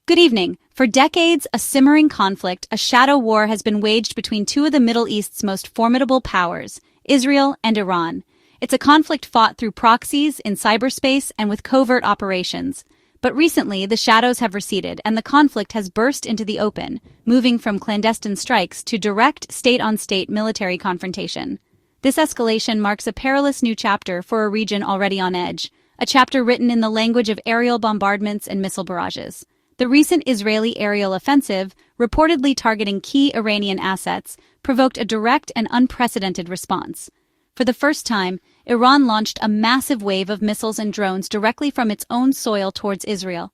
Good evening. For decades, a simmering conflict, a shadow war has been waged between two of the Middle East's most formidable powers, Israel and Iran. It's a conflict fought through proxies, in cyberspace, and with covert operations. But recently, the shadows have receded and the conflict has burst into the open, moving from clandestine strikes to direct state-on-state military confrontation. This escalation marks a perilous new chapter for a region already on edge, a chapter written in the language of aerial bombardments and missile barrages. The recent Israeli aerial offensive, reportedly targeting key Iranian assets, provoked a direct and unprecedented response. For the first time, Iran launched a massive wave of missiles and drones directly from its own soil towards Israel.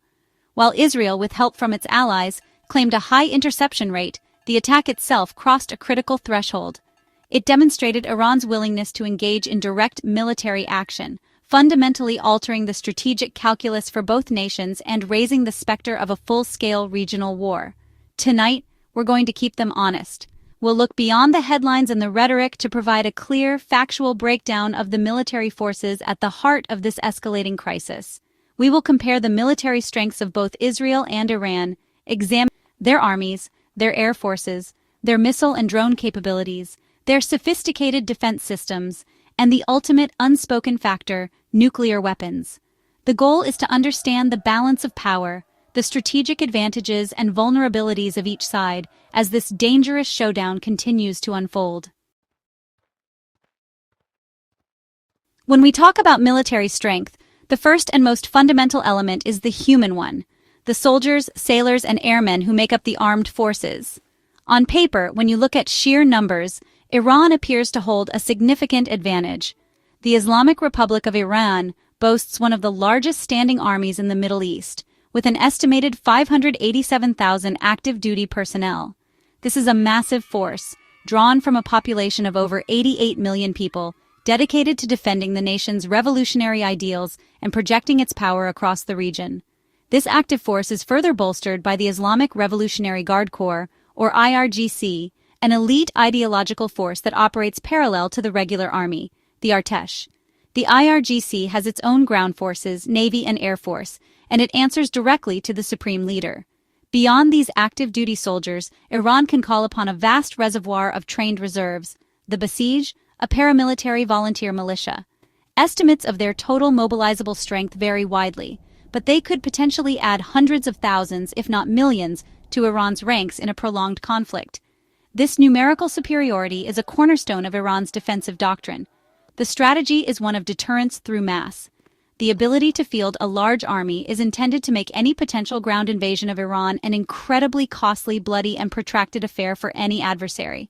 While Israel, with help from its allies, claimed a high interception rate, the attack itself crossed a critical threshold. It demonstrated Iran's willingness to engage in direct military action, fundamentally altering the strategic calculus for both nations and raising the specter of a full-scale regional war. Tonight, we're going to keep them honest. We'll look beyond the headlines and the rhetoric to provide a clear, factual breakdown of the military forces at the heart of this escalating crisis. We will compare the military strengths of both Israel and Iran, examine their armies, their air forces, their missile and drone capabilities, their sophisticated defense systems, and the ultimate unspoken factor, nuclear weapons. The goal is to understand the balance of power, the strategic advantages and vulnerabilities of each side as this dangerous showdown continues to unfold. When we talk about military strength, the first and most fundamental element is the human one, the soldiers, sailors, and airmen who make up the armed forces. On paper, when you look at sheer numbers, Iran appears to hold a significant advantage. The Islamic Republic of Iran boasts one of the largest standing armies in the Middle East, with an estimated 587,000 active-duty personnel. This is a massive force, drawn from a population of over 88 million people, dedicated to defending the nation's revolutionary ideals and projecting its power across the region. This active force is further bolstered by the Islamic Revolutionary Guard Corps, or IRGC, an elite ideological force that operates parallel to the regular army, the Artesh. The IRGC has its own ground forces, navy and air force, and it answers directly to the supreme leader. Beyond these active-duty soldiers, Iran can call upon a vast reservoir of trained reserves, the Basij, a paramilitary volunteer militia. Estimates of their total mobilizable strength vary widely, but they could potentially add hundreds of thousands, if not millions, to Iran's ranks in a prolonged conflict. This numerical superiority is a cornerstone of Iran's defensive doctrine. The strategy is one of deterrence through mass. The ability to field a large army is intended to make any potential ground invasion of Iran an incredibly costly, bloody, and protracted affair for any adversary.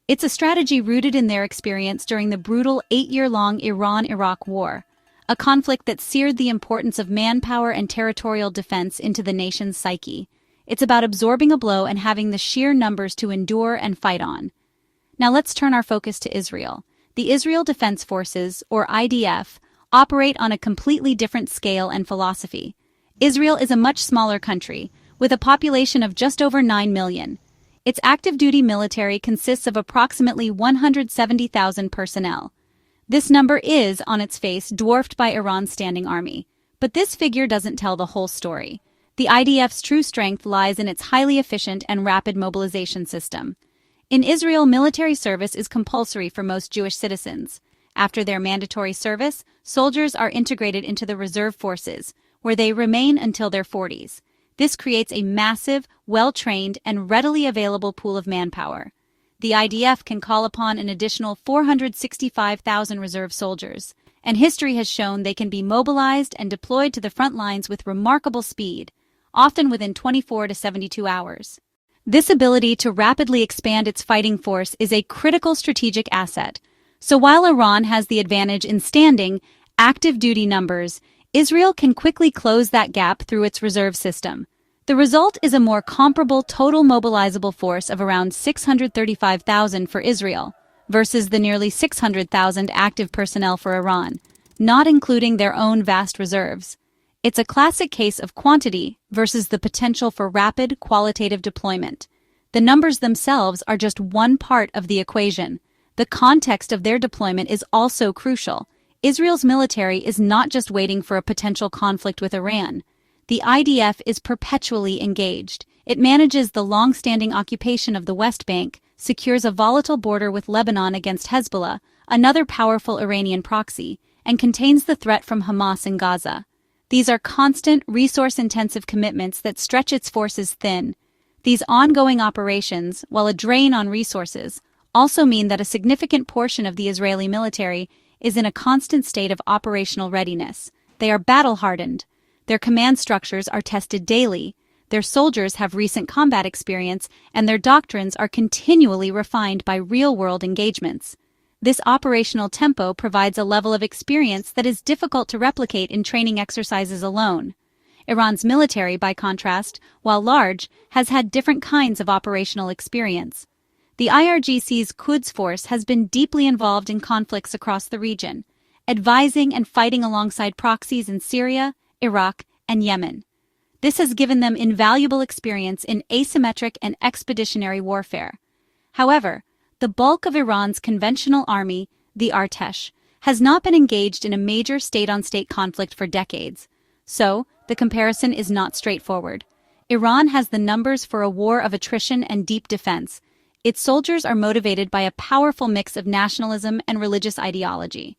It's a strategy rooted in their experience during the brutal 8-year-long Iran-Iraq War, a conflict that seared the importance of manpower and territorial defense into the nation's psyche. It's about absorbing a blow and having the sheer numbers to endure and fight on. Now let's turn our focus to Israel. The Israel Defense Forces, or IDF, operate on a completely different scale and philosophy. Israel is a much smaller country, with a population of just over 9 million. Its active-duty military consists of approximately 170,000 personnel. This number is, on its face, dwarfed by Iran's standing army. But this figure doesn't tell the whole story. The IDF's true strength lies in its highly efficient and rapid mobilization system. In Israel, military service is compulsory for most Jewish citizens. After their mandatory service, soldiers are integrated into the reserve forces, where they remain until their 40s. This creates a massive, well-trained, and readily available pool of manpower. The IDF can call upon an additional 465,000 reserve soldiers, and history has shown they can be mobilized and deployed to the front lines with remarkable speed, often within 24 to 72 hours. This ability to rapidly expand its fighting force is a critical strategic asset. So while Iran has the advantage in standing, active-duty numbers, Israel can quickly close that gap through its reserve system. The result is a more comparable total mobilizable force of around 635,000 for Israel, versus the nearly 600,000 active personnel for Iran, not including their own vast reserves. It's a classic case of quantity versus the potential for rapid, qualitative deployment. The numbers themselves are just one part of the equation. The context of their deployment is also crucial. Israel's military is not just waiting for a potential conflict with Iran. the IDF is perpetually engaged. It manages the long-standing occupation of the West Bank, secures a volatile border with Lebanon against Hezbollah, another powerful Iranian proxy, and contains the threat from Hamas in Gaza. These are constant, resource-intensive commitments that stretch its forces thin. These ongoing operations, while a drain on resources, also mean that a significant portion of the Israeli military is in a constant state of operational readiness. They are battle-hardened. Their command structures are tested daily. Their soldiers have recent combat experience, and their doctrines are continually refined by real-world engagements. This operational tempo provides a level of experience that is difficult to replicate in training exercises alone. Iran's military, by contrast, while large, has had different kinds of operational experience. The IRGC's Quds force has been deeply involved in conflicts across the region, advising and fighting alongside proxies in Syria, Iraq, and Yemen. This has given them invaluable experience in asymmetric and expeditionary warfare. However, the bulk of Iran's conventional army, the Artesh, has not been engaged in a major state-on-state conflict for decades. So, the comparison is not straightforward. Iran has the numbers for a war of attrition and deep defense. Its soldiers are motivated by a powerful mix of nationalism and religious ideology.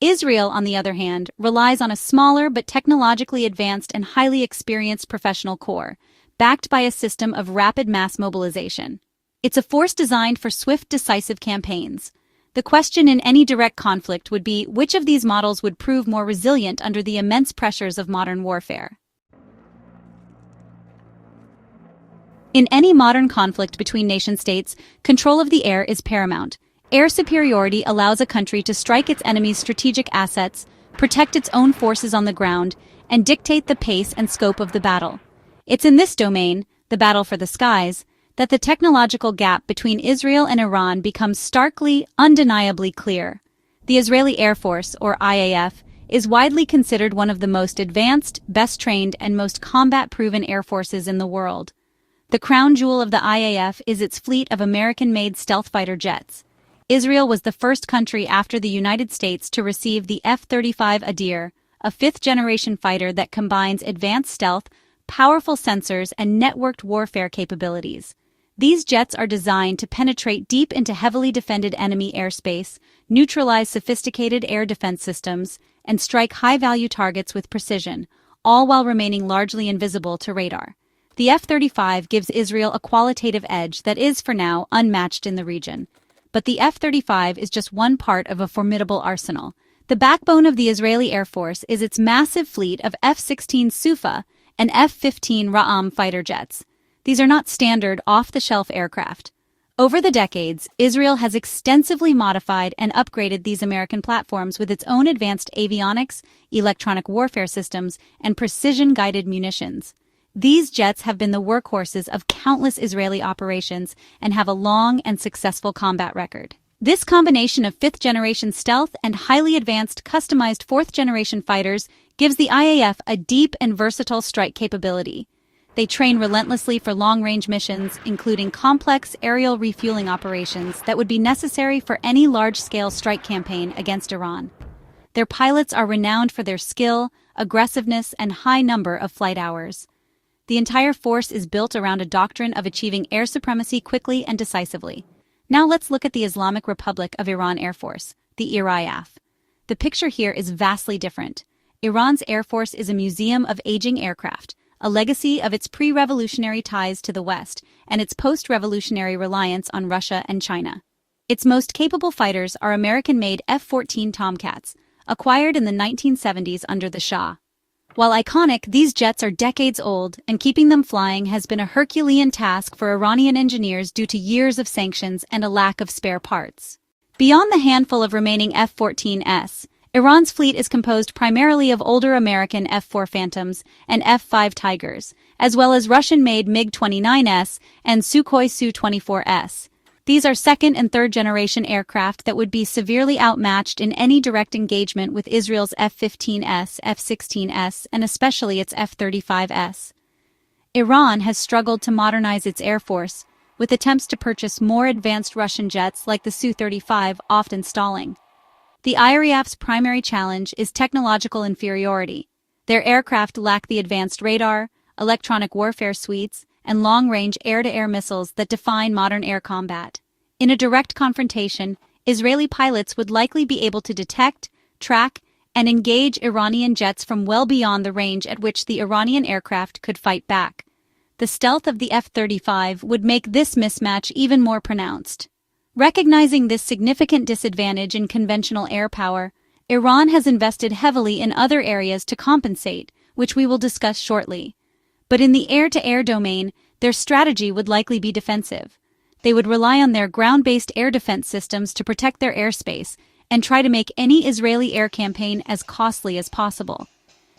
Israel, on the other hand, relies on a smaller but technologically advanced and highly experienced professional corps, backed by a system of rapid mass mobilization. It's a force designed for swift, decisive campaigns. The question in any direct conflict would be which of these models would prove more resilient under the immense pressures of modern warfare. In any modern conflict between nation-states, control of the air is paramount. Air superiority allows a country to strike its enemy's strategic assets, protect its own forces on the ground, and dictate the pace and scope of the battle. It's in this domain, the battle for the skies, that the technological gap between Israel and Iran becomes starkly, undeniably clear. The Israeli Air Force, or IAF, is widely considered one of the most advanced, best-trained, and most combat-proven air forces in the world. The crown jewel of the IAF is its fleet of American-made stealth fighter jets. Israel was the first country after the United States to receive the F-35 Adir, a fifth-generation fighter that combines advanced stealth, powerful sensors, and networked warfare capabilities. These jets are designed to penetrate deep into heavily defended enemy airspace, neutralize sophisticated air defense systems, and strike high-value targets with precision, all while remaining largely invisible to radar. The F-35 gives Israel a qualitative edge that is, for now, unmatched in the region. But the F-35 is just one part of a formidable arsenal. The backbone of the Israeli Air Force is its massive fleet of F-16 Sufa and F-15 Ra'am fighter jets. These are not standard, off-the-shelf aircraft. Over the decades, Israel has extensively modified and upgraded these American platforms with its own advanced avionics, electronic warfare systems, and precision-guided munitions. These jets have been the workhorses of countless Israeli operations and have a long and successful combat record. This combination of fifth-generation stealth and highly advanced customized fourth-generation fighters gives the IAF a deep and versatile strike capability. They train relentlessly for long-range missions, including complex aerial refueling operations that would be necessary for any large-scale strike campaign against Iran. Their pilots are renowned for their skill, aggressiveness, and high number of flight hours. The entire force is built around a doctrine of achieving air supremacy quickly and decisively. Now let's look at the Islamic Republic of Iran Air Force, the IRIAF. The picture here is vastly different. Iran's Air Force is a museum of aging aircraft, a legacy of its pre-revolutionary ties to the West and its post-revolutionary reliance on Russia and China. Its most capable fighters are American-made F-14 Tomcats, acquired in the 1970s under the Shah. While iconic, these jets are decades old, and keeping them flying has been a Herculean task for Iranian engineers due to years of sanctions and a lack of spare parts. Beyond the handful of remaining F-14s, Iran's fleet is composed primarily of older American F-4 Phantoms and F-5 Tigers, as well as Russian-made MiG-29S and Sukhoi Su-24S. These are second- and third-generation aircraft that would be severely outmatched in any direct engagement with Israel's F-15S, F-16S, and especially its F-35s. Iran has struggled to modernize its air force, with attempts to purchase more advanced Russian jets like the Su-35 often stalling. The IRIAF's primary challenge is technological inferiority. Their aircraft lack the advanced radar, electronic warfare suites, and long-range air-to-air missiles that define modern air combat. In a direct confrontation, Israeli pilots would likely be able to detect, track, and engage Iranian jets from well beyond the range at which the Iranian aircraft could fight back. The stealth of the F-35 would make this mismatch even more pronounced. Recognizing this significant disadvantage in conventional air power, Iran has invested heavily in other areas to compensate, which we will discuss shortly. But in the air-to-air domain, their strategy would likely be defensive. They would rely on their ground-based air defense systems to protect their airspace and try to make any Israeli air campaign as costly as possible.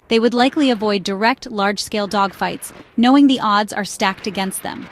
They would likely avoid direct, large-scale dogfights, knowing the odds are stacked against them.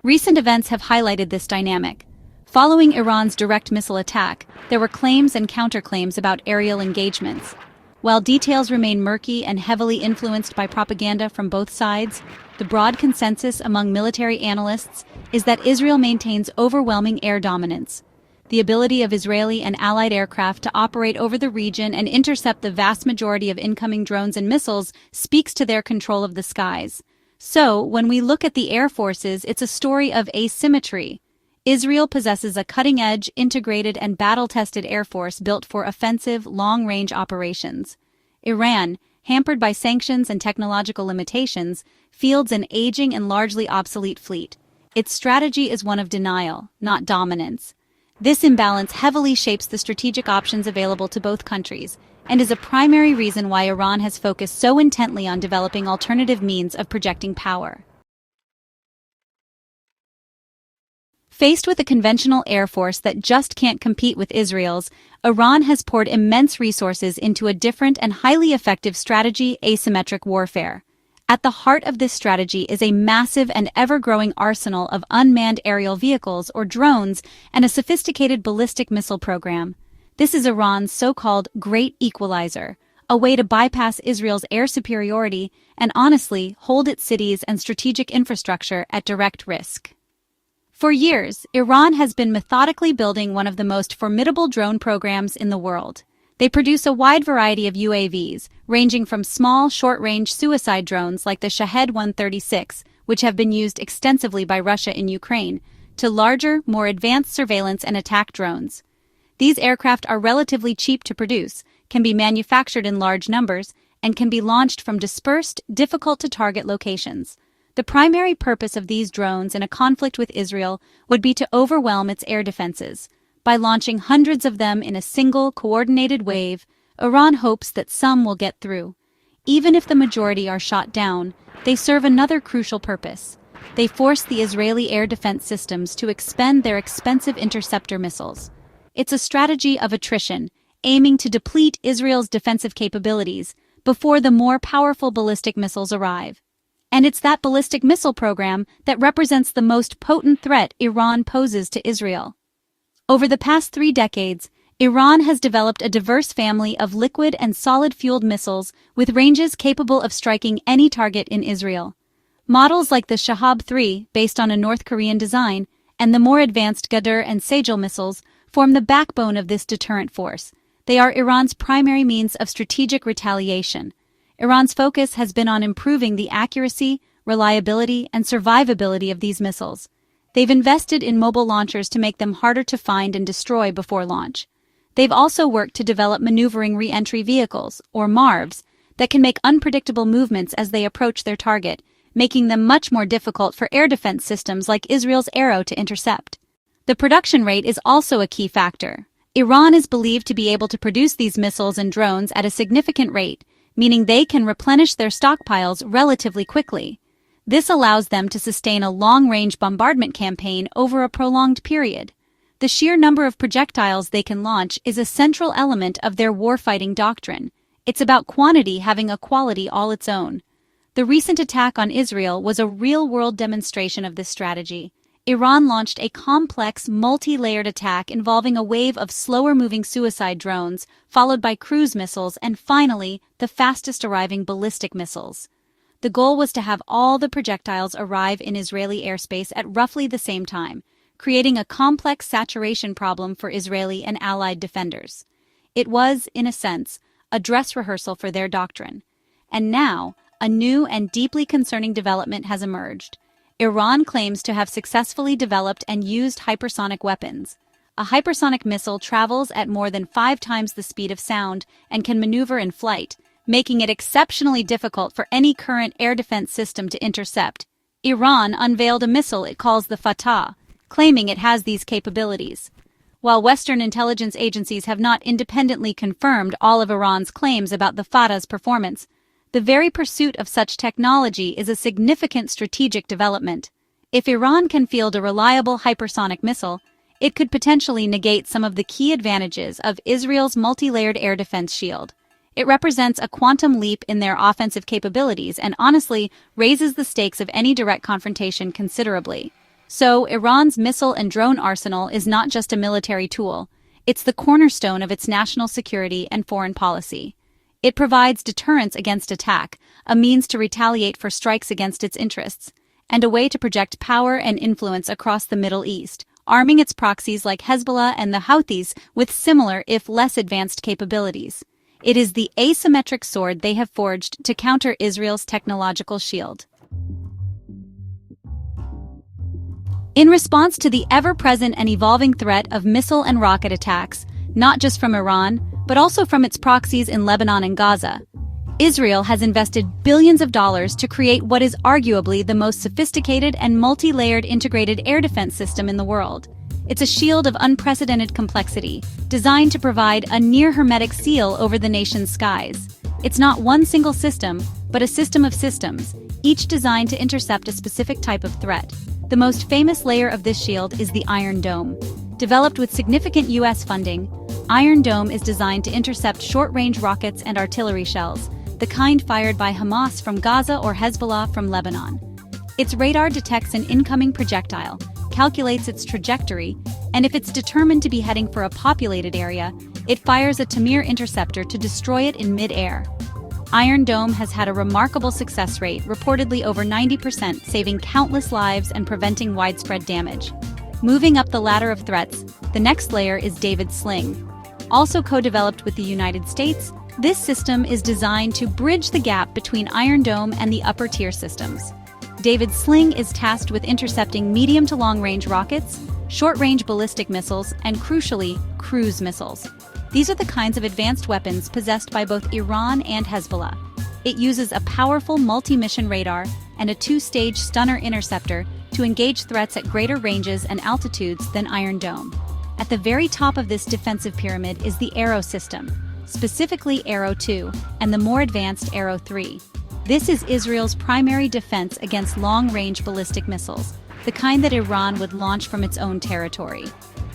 Recent events have highlighted this dynamic. Following Iran's direct missile attack, there were claims and counterclaims about aerial engagements. While details remain murky and heavily influenced by propaganda from both sides, the broad consensus among military analysts is that Israel maintains overwhelming air dominance. The ability of Israeli and allied aircraft to operate over the region and intercept the vast majority of incoming drones and missiles speaks to their control of the skies. So, when we look at the air forces, it's a story of asymmetry. Israel possesses a cutting-edge, integrated, and battle-tested air force built for offensive, long-range operations. Iran, hampered by sanctions and technological limitations, fields an aging and largely obsolete fleet. Its strategy is one of denial, not dominance. This imbalance heavily shapes the strategic options available to both countries, and is a primary reason why Iran has focused so intently on developing alternative means of projecting power. Faced with a conventional air force that just can't compete with Israel's, Iran has poured immense resources into a different and highly effective strategy: asymmetric warfare. At the heart of this strategy is a massive and ever-growing arsenal of unmanned aerial vehicles or drones and a sophisticated ballistic missile program. This is Iran's so-called Great Equalizer, a way to bypass Israel's air superiority and honestly hold its cities and strategic infrastructure at direct risk. For years, Iran has been methodically building one of the most formidable drone programs in the world. They produce a wide variety of UAVs, ranging from small, short-range suicide drones like the Shahed 136, which have been used extensively by Russia in Ukraine, to larger, more advanced surveillance and attack drones. These aircraft are relatively cheap to produce, can be manufactured in large numbers, and can be launched from dispersed, difficult-to-target locations. The primary purpose of these drones in a conflict with Israel would be to overwhelm its air defenses. By launching hundreds of them in a single, coordinated wave, Iran hopes that some will get through. Even if the majority are shot down, they serve another crucial purpose. They force the Israeli air defense systems to expend their expensive interceptor missiles. It's a strategy of attrition, aiming to deplete Israel's defensive capabilities before the more powerful ballistic missiles arrive. And it's that ballistic missile program that represents the most potent threat Iran poses to Israel. Over the past 3 decades, Iran has developed a diverse family of liquid and solid-fueled missiles with ranges capable of striking any target in Israel. Models like the Shahab 3, based on a North Korean design, and the more advanced Ghadr and Sejal missiles form the backbone of this deterrent force. They are Iran's primary means of strategic retaliation. Iran's focus has been on improving the accuracy, reliability, and survivability of these missiles. They've invested in mobile launchers to make them harder to find and destroy before launch. They've also worked to develop maneuvering re-entry vehicles, or MARVs, that can make unpredictable movements as they approach their target, making them much more difficult for air defense systems like Israel's Arrow to intercept. The production rate is also a key factor. Iran is believed to be able to produce these missiles and drones at a significant rate, meaning they can replenish their stockpiles relatively quickly. This allows them to sustain a long-range bombardment campaign over a prolonged period. The sheer number of projectiles they can launch is a central element of their warfighting doctrine. It's about quantity having a quality all its own. The recent attack on Israel was a real-world demonstration of this strategy. Iran launched a complex, multi-layered attack involving a wave of slower-moving suicide drones, followed by cruise missiles, and finally, the fastest-arriving ballistic missiles. The goal was to have all the projectiles arrive in Israeli airspace at roughly the same time, creating a complex saturation problem for Israeli and allied defenders. It was, in a sense, a dress rehearsal for their doctrine. And now, a new and deeply concerning development has emerged. Iran claims to have successfully developed and used hypersonic weapons. A hypersonic missile travels at more than 5 times the speed of sound and can maneuver in flight, making it exceptionally difficult for any current air defense system to intercept. Iran unveiled a missile it calls the Fatah, claiming it has these capabilities. While Western intelligence agencies have not independently confirmed all of Iran's claims about the Fatah's performance, the very pursuit of such technology is a significant strategic development. If Iran can field a reliable hypersonic missile, it could potentially negate some of the key advantages of Israel's multi-layered air defense shield. It represents a quantum leap in their offensive capabilities and honestly raises the stakes of any direct confrontation considerably. So, Iran's missile and drone arsenal is not just a military tool, it's the cornerstone of its national security and foreign policy. It provides deterrence against attack, a means to retaliate for strikes against its interests, and a way to project power and influence across the Middle East, arming its proxies like Hezbollah and the Houthis with similar, if less advanced capabilities. It is the asymmetric sword they have forged to counter Israel's technological shield. In response to the ever-present and evolving threat of missile and rocket attacks, not just from Iran, but also from its proxies in Lebanon and Gaza, Israel has invested billions of dollars to create what is arguably the most sophisticated and multi-layered integrated air defense system in the world. It's a shield of unprecedented complexity, designed to provide a near-hermetic seal over the nation's skies. It's not one single system, but a system of systems, each designed to intercept a specific type of threat. The most famous layer of this shield is the Iron Dome. Developed with significant U.S. funding, Iron Dome is designed to intercept short-range rockets and artillery shells, the kind fired by Hamas from Gaza or Hezbollah from Lebanon. Its radar detects an incoming projectile, calculates its trajectory, and if it's determined to be heading for a populated area, it fires a Tamir interceptor to destroy it in mid-air. Iron Dome has had a remarkable success rate, reportedly over 90%, saving countless lives and preventing widespread damage. Moving up the ladder of threats, the next layer is David's Sling. Also co-developed with the United States, this system is designed to bridge the gap between Iron Dome and the upper-tier systems. David's Sling is tasked with intercepting medium to long-range rockets, short-range ballistic missiles, and crucially, cruise missiles. These are the kinds of advanced weapons possessed by both Iran and Hezbollah. It uses a powerful multi-mission radar and a 2-stage stunner interceptor to engage threats at greater ranges and altitudes than Iron Dome. At the very top of this defensive pyramid is the Arrow system, specifically Arrow 2 and the more advanced Arrow 3. This is Israel's primary defense against long-range ballistic missiles, the kind that Iran would launch from its own territory.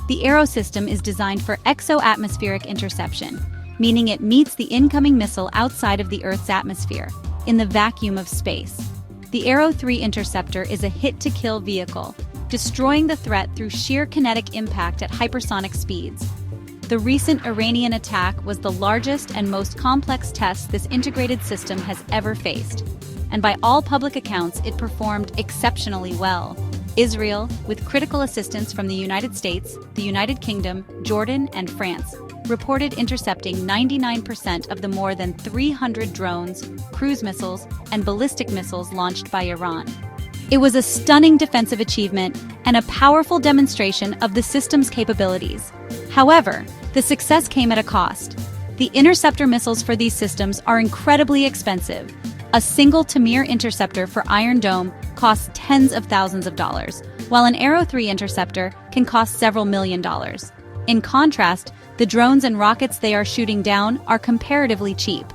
The Arrow system is designed for exo-atmospheric interception, meaning it meets the incoming missile outside of the Earth's atmosphere, in the vacuum of space. The Arrow 3 interceptor is a hit-to-kill vehicle, destroying the threat through sheer kinetic impact at hypersonic speeds. The recent Iranian attack was the largest and most complex test this integrated system has ever faced, and by all public accounts, it performed exceptionally well. Israel, with critical assistance from the United States, the United Kingdom, Jordan, and France, reported intercepting 99% of the more than 300 drones, cruise missiles, and ballistic missiles launched by Iran. It was a stunning defensive achievement and a powerful demonstration of the system's capabilities. However, the success came at a cost. The interceptor missiles for these systems are incredibly expensive. A single Tamir interceptor for Iron Dome costs tens of thousands of dollars, while an Arrow 3 interceptor can cost several $1 million. In contrast, the drones and rockets they are shooting down are comparatively cheap.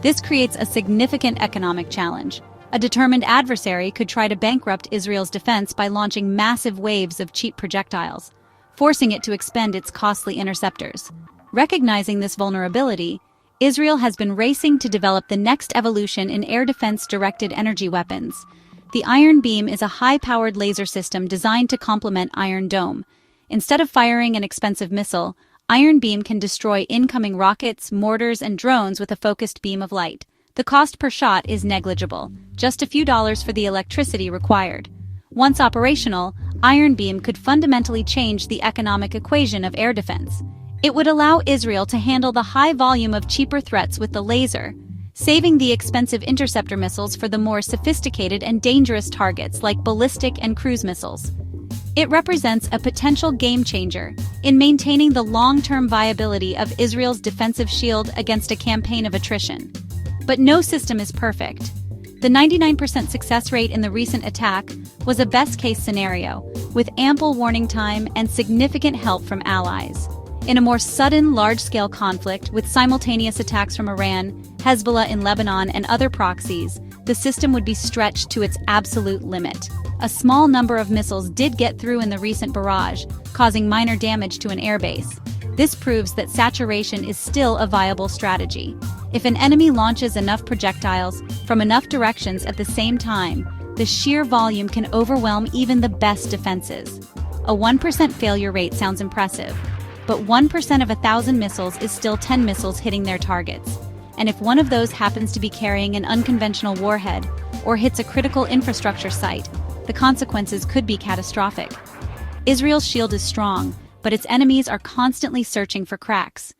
This creates a significant economic challenge. A determined adversary could try to bankrupt Israel's defense by launching massive waves of cheap projectiles, forcing it to expend its costly interceptors. Recognizing this vulnerability, Israel has been racing to develop the next evolution in air defense-directed energy weapons. The Iron Beam is a high-powered laser system designed to complement Iron Dome. Instead of firing an expensive missile, Iron Beam can destroy incoming rockets, mortars, and drones with a focused beam of light. The cost per shot is negligible, just a few dollars for the electricity required. Once operational, Iron Beam could fundamentally change the economic equation of air defense. It would allow Israel to handle the high volume of cheaper threats with the laser, saving the expensive interceptor missiles for the more sophisticated and dangerous targets like ballistic and cruise missiles. It represents a potential game-changer in maintaining the long-term viability of Israel's defensive shield against a campaign of attrition. But no system is perfect. The 99% success rate in the recent attack was a best-case scenario, with ample warning time and significant help from allies. In a more sudden, large-scale conflict with simultaneous attacks from Iran, Hezbollah in Lebanon, and other proxies, the system would be stretched to its absolute limit. A small number of missiles did get through in the recent barrage, causing minor damage to an airbase. This proves that saturation is still a viable strategy. If an enemy launches enough projectiles from enough directions at the same time, the sheer volume can overwhelm even the best defenses. A 1% failure rate sounds impressive, but 1% of 1,000 missiles is still 10 missiles hitting their targets. And if one of those happens to be carrying an unconventional warhead or hits a critical infrastructure site, the consequences could be catastrophic. Israel's shield is strong, but its enemies are constantly searching for cracks.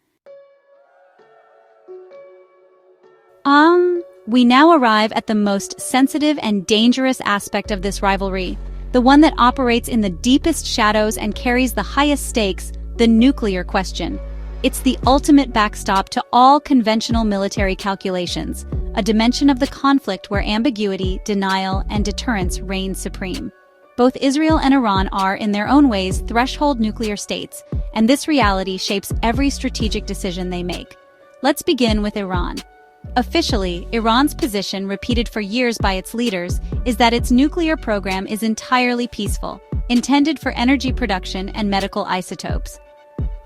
We now arrive at the most sensitive and dangerous aspect of this rivalry, the one that operates in the deepest shadows and carries the highest stakes, the nuclear question. It's the ultimate backstop to all conventional military calculations, a dimension of the conflict where ambiguity, denial, and deterrence reign supreme. Both Israel and Iran are, in their own ways, threshold nuclear states, and this reality shapes every strategic decision they make. Let's begin with Iran. Officially, Iran's position, repeated for years by its leaders, is that its nuclear program is entirely peaceful, intended for energy production and medical isotopes.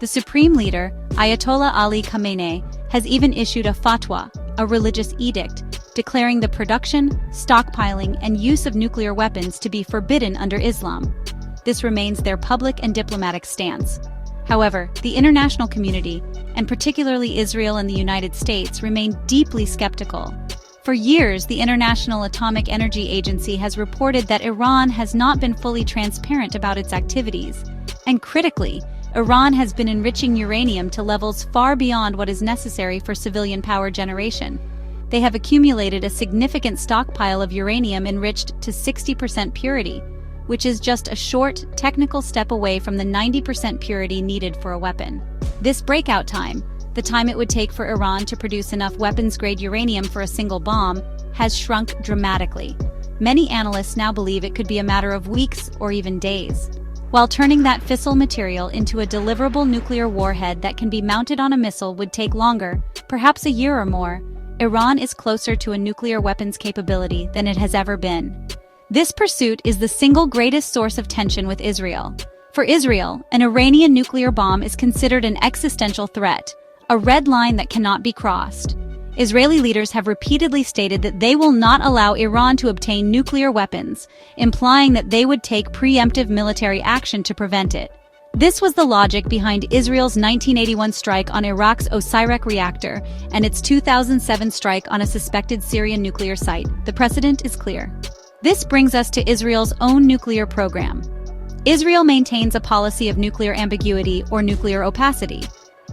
The supreme leader, Ayatollah Ali Khamenei, has even issued a fatwa, a religious edict, declaring the production, stockpiling, and use of nuclear weapons to be forbidden under Islam. This remains their public and diplomatic stance. However, the international community, and particularly Israel and the United States, remain deeply skeptical. For years, the International Atomic Energy Agency has reported that Iran has not been fully transparent about its activities. And critically, Iran has been enriching uranium to levels far beyond what is necessary for civilian power generation. They have accumulated a significant stockpile of uranium enriched to 60% purity, which is just a short, technical step away from the 90% purity needed for a weapon. This breakout time, the time it would take for Iran to produce enough weapons-grade uranium for a single bomb, has shrunk dramatically. Many analysts now believe it could be a matter of weeks or even days. While turning that fissile material into a deliverable nuclear warhead that can be mounted on a missile would take longer, perhaps a year or more, Iran is closer to a nuclear weapons capability than it has ever been. This pursuit is the single greatest source of tension with Israel. For Israel, an Iranian nuclear bomb is considered an existential threat, a red line that cannot be crossed. Israeli leaders have repeatedly stated that they will not allow Iran to obtain nuclear weapons, implying that they would take preemptive military action to prevent it. This was the logic behind Israel's 1981 strike on Iraq's Osirak reactor and its 2007 strike on a suspected Syrian nuclear site. The precedent is clear. This brings us to Israel's own nuclear program. Israel maintains a policy of nuclear ambiguity or nuclear opacity.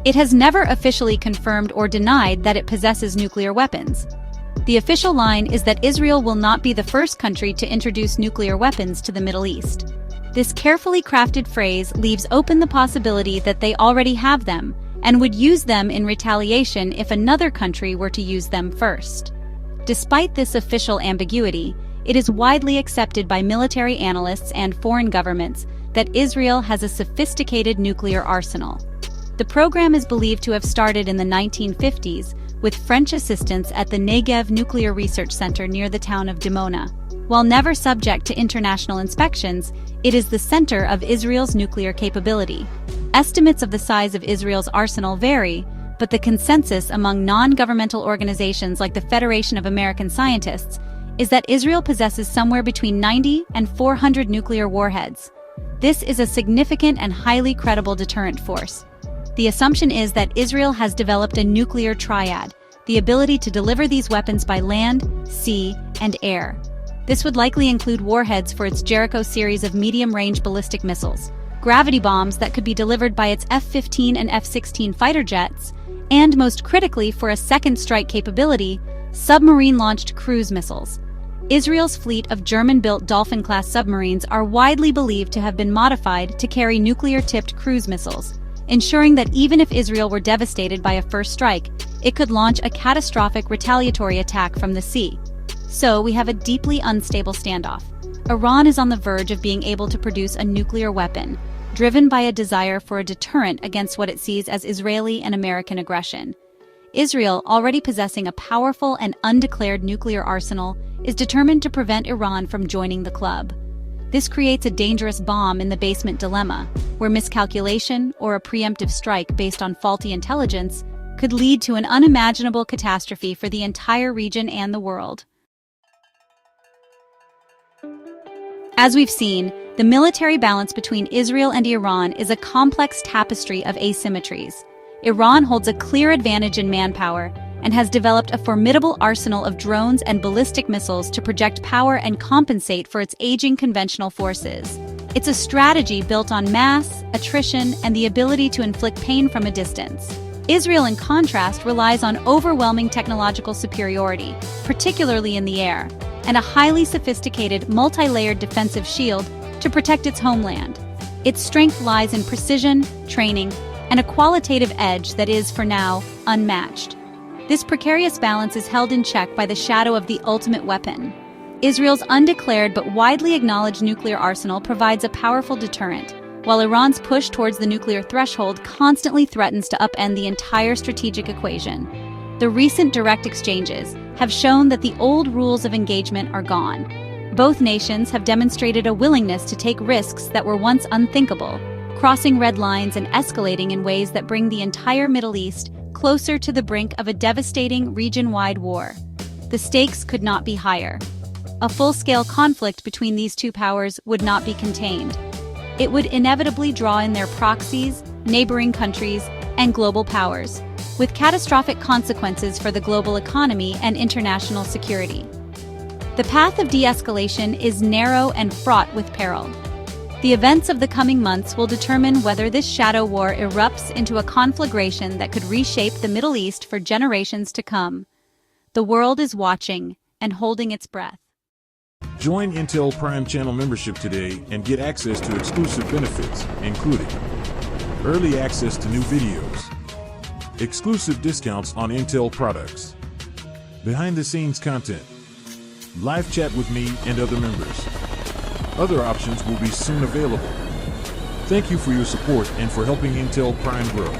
It has never officially confirmed or denied that it possesses nuclear weapons. The official line is that Israel will not be the first country to introduce nuclear weapons to the Middle East. This carefully crafted phrase leaves open the possibility that they already have them and would use them in retaliation if another country were to use them first. Despite this official ambiguity, it is widely accepted by military analysts and foreign governments that Israel has a sophisticated nuclear arsenal. The program is believed to have started in the 1950s with French assistance at the Negev Nuclear Research Center near the town of Dimona. While never subject to international inspections, it is the center of Israel's nuclear capability. Estimates of the size of Israel's arsenal vary, but the consensus among non-governmental organizations like the Federation of American Scientists is that Israel possesses somewhere between 90 and 400 nuclear warheads. This is a significant and highly credible deterrent force. The assumption is that Israel has developed a nuclear triad, the ability to deliver these weapons by land, sea, and air. This would likely include warheads for its Jericho series of medium-range ballistic missiles, gravity bombs that could be delivered by its F-15 and F-16 fighter jets, and most critically for a second strike capability, submarine-launched cruise missiles. Israel's fleet of German-built Dolphin-class submarines are widely believed to have been modified to carry nuclear-tipped cruise missiles, ensuring that even if Israel were devastated by a first strike, it could launch a catastrophic retaliatory attack from the sea. So we have a deeply unstable standoff. Iran is on the verge of being able to produce a nuclear weapon, driven by a desire for a deterrent against what it sees as Israeli and American aggression. Israel, already possessing a powerful and undeclared nuclear arsenal, is determined to prevent Iran from joining the club. This creates a dangerous bomb in the basement dilemma, where miscalculation or a preemptive strike based on faulty intelligence could lead to an unimaginable catastrophe for the entire region and the world. As we've seen, the military balance between Israel and Iran is a complex tapestry of asymmetries. Iran holds a clear advantage in manpower and has developed a formidable arsenal of drones and ballistic missiles to project power and compensate for its aging conventional forces. It's a strategy built on mass, attrition, and the ability to inflict pain from a distance. Israel, in contrast, relies on overwhelming technological superiority, particularly in the air, and a highly sophisticated, multi-layered defensive shield to protect its homeland. Its strength lies in precision, training, and a qualitative edge that is, for now, unmatched. This precarious balance is held in check by the shadow of the ultimate weapon. Israel's undeclared but widely acknowledged nuclear arsenal provides a powerful deterrent, while Iran's push towards the nuclear threshold constantly threatens to upend the entire strategic equation. The recent direct exchanges have shown that the old rules of engagement are gone. Both nations have demonstrated a willingness to take risks that were once unthinkable, crossing red lines and escalating in ways that bring the entire Middle East closer to the brink of a devastating region-wide war. The stakes could not be higher. A full-scale conflict between these two powers would not be contained. It would inevitably draw in their proxies, neighboring countries, and global powers, with catastrophic consequences for the global economy and international security. The path of de-escalation is narrow and fraught with peril. The events of the coming months will determine whether this shadow war erupts into a conflagration that could reshape the Middle East for generations to come. The world is watching and holding its breath. Join Intel Prime Channel membership today and get access to exclusive benefits, including early access to new videos, exclusive discounts on Intel products, behind-the-scenes content, live chat with me and other members. Other options will be soon available. Thank you for your support and for helping Intel Prime grow.